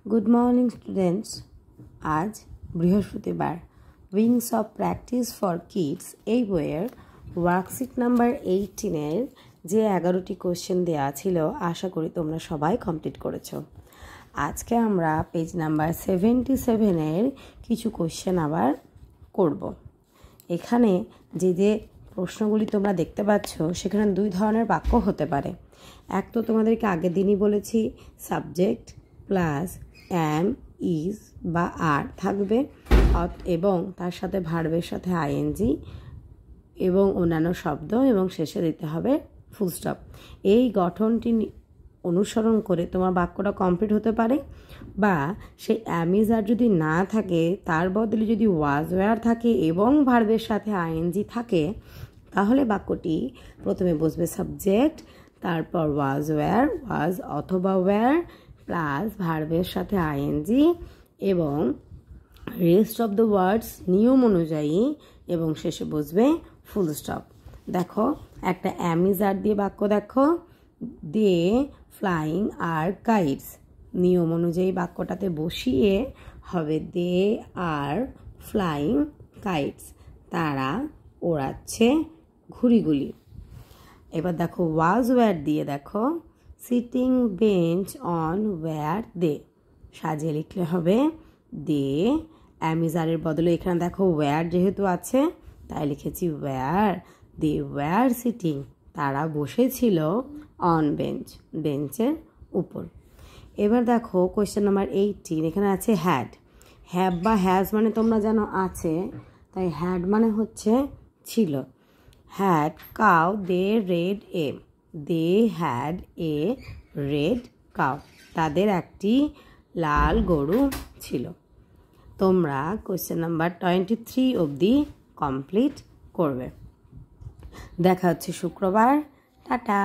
Good morning students. আজ বৃহস্পতিবার। Wings of practice for kids এই বইয়ের ওয়ার্কশিট নাম্বার 18-এর যে 11টি কোশ্চেন দেওয়া ছিল, আশা করি তোমরা সবাই কমপ্লিট করেছো। আজকে আমরা পেজ নাম্বার 77-এর কিছু কোশ্চেন আবার করব। এখানে যে প্রশ্নগুলি তোমরা দেখতে পাচ্ছ, সেখানে দুই ধরনের বাক্য হতে পারে। এক তো তোমাদেরকে আগের দিনই বলেছি, সাবজেক্ট প্লাস অ্যাম, ইজ বা আর থাকবে এবং তার সাথে ভার্বের সাথে আইএনজি এবং অন্যান্য শব্দ এবং শেষে দিতে হবে ফুল স্টপ। এই গঠনটি অনুসরণ করে তোমার বাক্যটা কমপ্লিট হতে পারে, বা সেই অ্যাম ইজ আর যদি না থাকে, তার বদলে যদি ওয়াজ ওয়্যার থাকে এবং ভার্বের সাথে আইএনজি থাকে, তাহলে বাক্যটি প্রথমে বসবে সাবজেক্ট, তারপর ওয়াজ ওয়্যার, ওয়াজ অথবা ওয়্যার প্লাস ভার্বের সাথে আইএনজি এবং রেস্ট অফ দ্য ওয়ার্ডস নিয়ম অনুযায়ী, এবং শেষে বসবে ফুল স্টপ। দেখো একটা অ্যাম ইজ আর দিয়ে বাক্য দেখো, দে ফ্লাইং আর কাইটস। নিয়ম অনুযায়ী বাক্যটাতে বসিয়ে হবে দে আর ফ্লাইং কাইটস, তারা ওড়াচ্ছে ঘুড়িগুলি। এবার দেখো ওয়াজ ওয়্যার দিয়ে দেখো, সিটিং বেঞ্চ অন ওয়্যার দে। সাজিয়ে লিখলে হবে দে, অ্যামিজারের বদলে এখানে দেখো ওয়্যার যেহেতু আছে তাই লিখেছি ওয়্যার, দে ওয়্যার সিটিং, তারা বসেছিল অন বেঞ্চ, বেঞ্চের উপর। এবার দেখো কোয়েশ্চেন নাম্বার 18, এখানে আছে হ্যাড। হ্যাভ বা হ্যাজ মানে তোমরা জানো আছে, তাই হ্যাড মানে হচ্ছে ছিল। Had cow they red a, they had a red cow, তাদের একটি লাল গরু ছিল। তোমরা কোয়েশ্চেন নাম্বার 23 অবধি কমপ্লিট করবে। দেখা হচ্ছে শুক্রবার। টাটা।